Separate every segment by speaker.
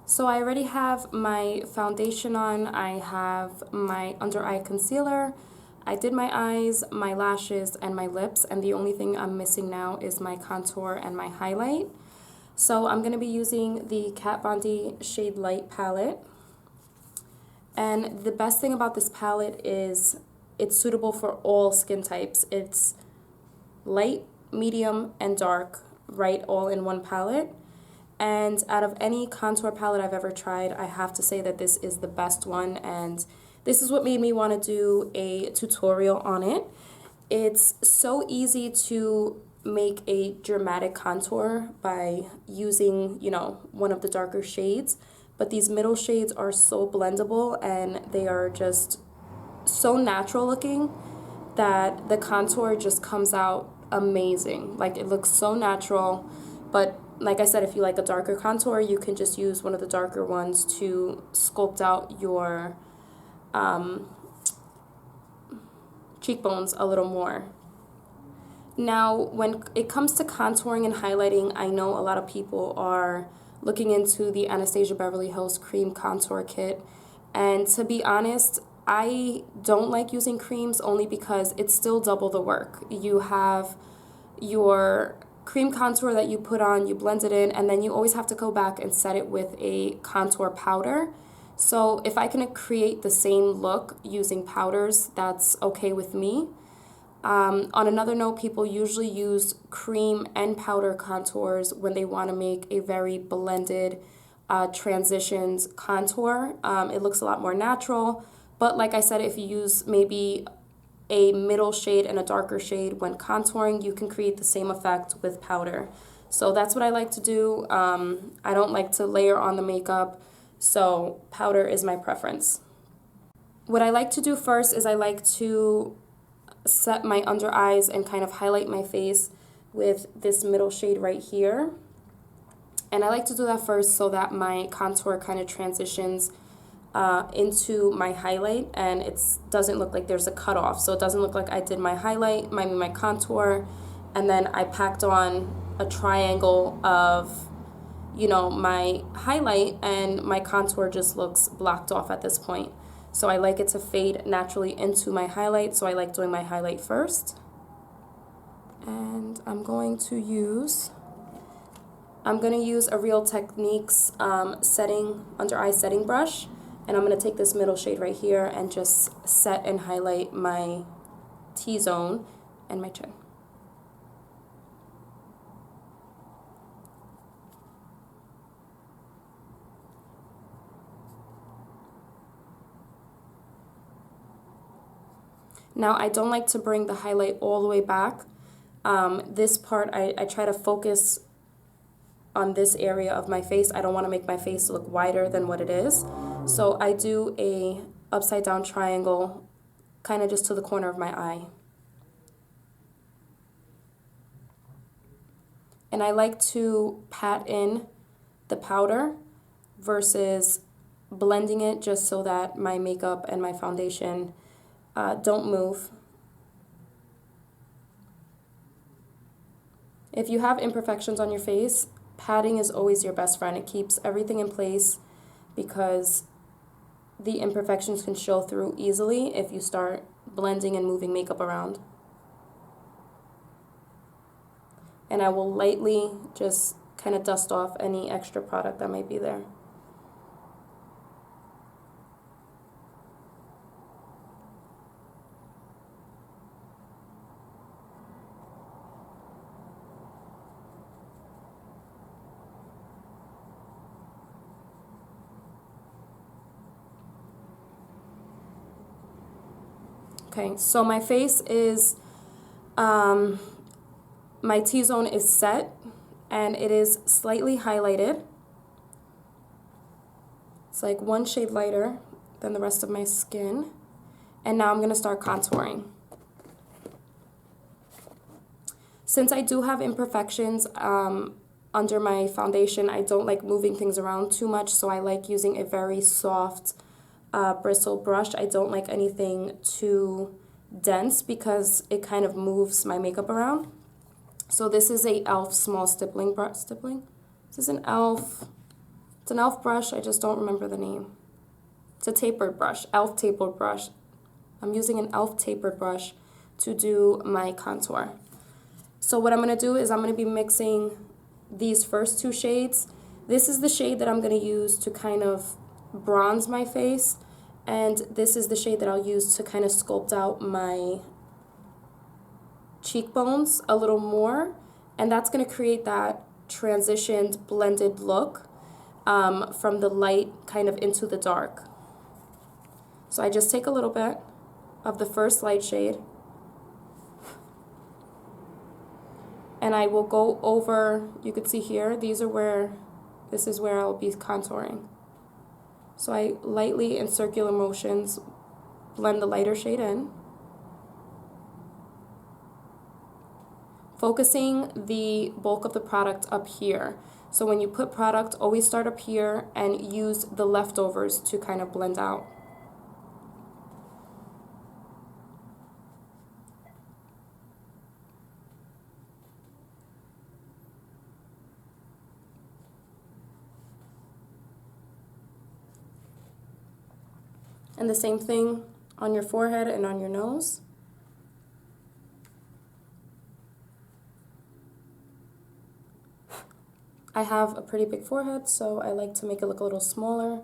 Speaker 1: So I already have my foundation on, I have my under eye concealer, I did my eyes, my lashes, and my lips, and the only thing I'm missing now is my contour and my highlight. So I'm going to be using the Kat Von D Shade Light palette. And the best thing about this palette is it's suitable for all skin types. It's light, medium, and dark, right, all in one palette. And out of any contour palette I've ever tried, I have to say that this is the best one, and this is what made me want to do a tutorial on it. It's so easy to make a dramatic contour by using, one of the darker shades, but these middle shades are so blendable and they are just so natural looking that the contour just comes out amazing. Like, it looks so natural, but like I said, if you like a darker contour, you can just use one of the darker ones to sculpt out your cheekbones a little more. Now, when it comes to contouring and highlighting, I know a lot of people are looking into the Anastasia Beverly Hills Cream Contour Kit. And to be honest, I don't like using creams only because it's still double the work. You have your cream contour that you put on, you blend it in, and then you always have to go back and set it with a contour powder. So if I can create the same look using powders, that's okay with me. On another note, people usually use cream and powder contours when they want to make a very blended transitions contour. It looks a lot more natural, but like I said, if you use maybe a middle shade and a darker shade when contouring, you can create the same effect with powder. So that's what I like to do. I don't like to layer on the makeup, so powder is my preference. What I like to do first is I like to set my under eyes and kind of highlight my face with this middle shade right here. And I like to do that first so that my contour kind of transitions into my highlight, and it doesn't look like there's a cutoff. So it doesn't look like I did my highlight, my contour, and then I packed on a triangle of, my highlight, and my contour just looks blocked off at this point. So I like it to fade naturally into my highlight, so I like doing my highlight first. And I'm going to use a Real Techniques under eye setting brush. And I'm going to take this middle shade right here and just set and highlight my T-zone and my chin. Now, I don't like to bring the highlight all the way back. This part, I try to focus on this area of my face. I don't want to make my face look wider than what it is. So I do a upside down triangle kind of just to the corner of my eye. And I like to pat in the powder versus blending it, just so that my makeup and my foundation don't move. If you have imperfections on your face, patting is always your best friend. It keeps everything in place because the imperfections can show through easily if you start blending and moving makeup around. And I will lightly just kind of dust off any extra product that might be there. Okay, so my face is, my T-zone is set and it is slightly highlighted. It's like one shade lighter than the rest of my skin. And now I'm going to start contouring. Since I do have imperfections under my foundation, I don't like moving things around too much, so I like using a very soft bristle brush. I don't like anything too dense because it kind of moves my makeup around. So this is a e.l.f. small stippling brush. This is an e.l.f. It's an e.l.f. brush, I just don't remember the name. It's a tapered brush, e.l.f. tapered brush. I'm using an e.l.f. tapered brush to do my contour. So what I'm going to do is I'm going to be mixing these first two shades. This is the shade that I'm going to use to kind of bronze my face, and this is the shade that I'll use to kind of sculpt out my cheekbones a little more, and that's going to create that transitioned blended look from the light kind of into the dark. So I just take a little bit of the first light shade, and I will go over, you can see here, this is where I'll be contouring. So I lightly, in circular motions, blend the lighter shade in, focusing the bulk of the product up here. So when you put product, always start up here and use the leftovers to kind of blend out. And the same thing on your forehead and on your nose. I have a pretty big forehead, so I like to make it look a little smaller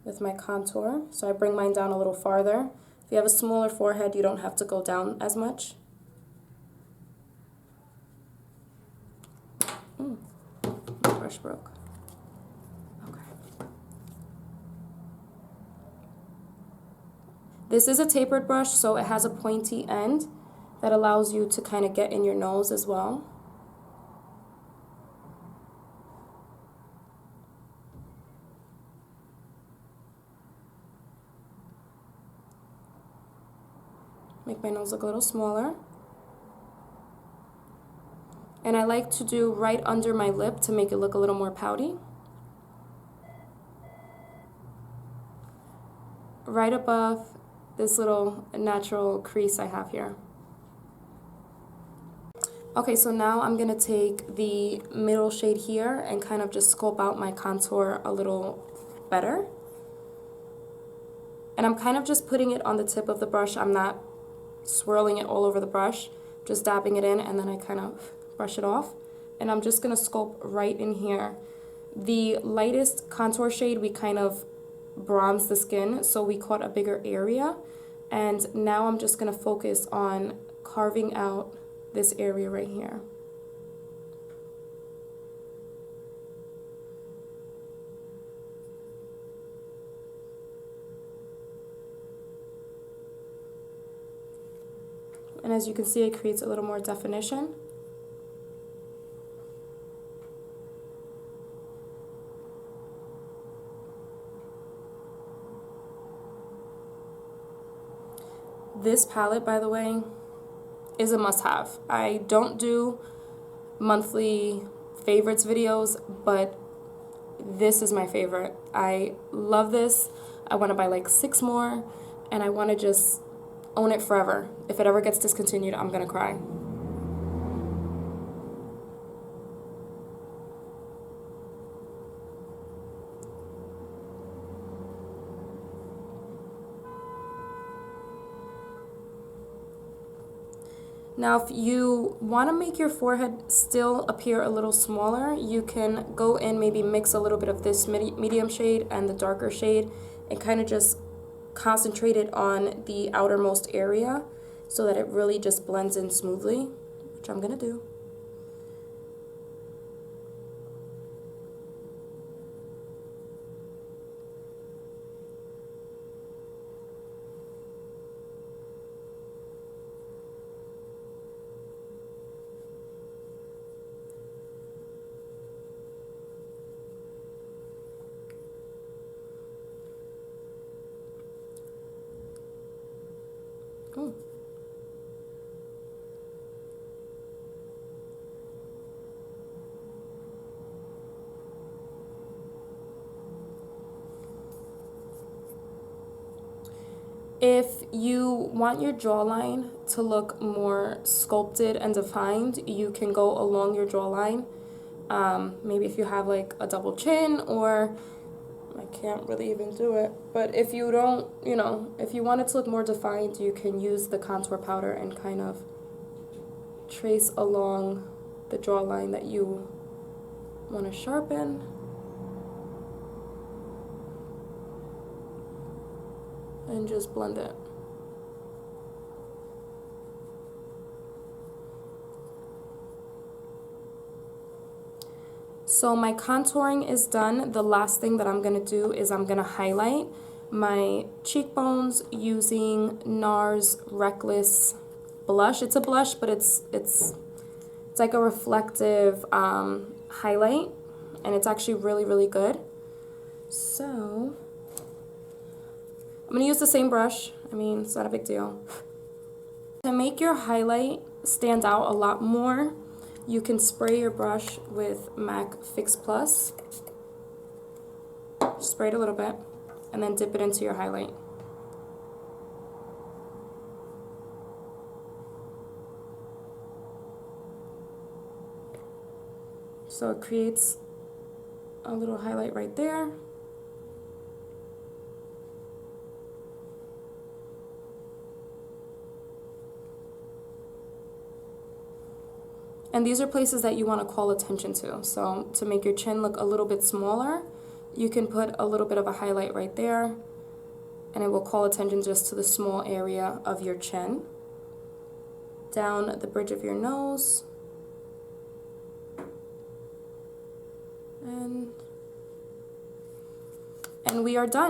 Speaker 1: with my contour. So I bring mine down a little farther. If you have a smaller forehead, you don't have to go down as much. My brush broke. This is a tapered brush, so it has a pointy end that allows you to kind of get in your nose as well. Make my nose look a little smaller. And I like to do right under my lip to make it look a little more pouty. Right above this little natural crease I have here. Okay, so now I'm gonna take the middle shade here and kind of just sculpt out my contour a little better. And I'm kind of just putting it on the tip of the brush. I'm not swirling it all over the brush, just dabbing it in, and then I kind of brush it off. And I'm just gonna sculpt right in here. The lightest contour shade, we kind of bronzed the skin, so we caught a bigger area. And now I'm just going to focus on carving out this area right here. And as you can see, it creates a little more definition. This palette, by the way, is a must-have. I don't do monthly favorites videos, but this is my favorite. I love this. I want to buy like 6 more, and I want to just own it forever. If it ever gets discontinued, I'm gonna cry. Now, if you want to make your forehead still appear a little smaller, you can go in, maybe mix a little bit of this medium shade and the darker shade and kind of just concentrate it on the outermost area so that it really just blends in smoothly, which I'm going to do. Ooh. If you want your jawline to look more sculpted and defined, you can go along your jawline. Maybe if you have like a double chin, or I can't really even do it. But if you don't, if you want it to look more defined, you can use the contour powder and kind of trace along the jawline that you want to sharpen. And just blend it. So my contouring is done. The last thing that I'm going to do is I'm going to highlight my cheekbones using NARS Reckless blush. It's a blush, but it's like a reflective highlight, and it's actually really, really good. So I'm going to use the same brush. I mean, it's not a big deal. To make your highlight stand out a lot more, you can spray your brush with MAC Fix Plus. Spray it a little bit, and then dip it into your highlight. So it creates a little highlight right there. And these are places that you want to call attention to. So to make your chin look a little bit smaller, you can put a little bit of a highlight right there, and it will call attention just to the small area of your chin. Down the bridge of your nose. And we are done.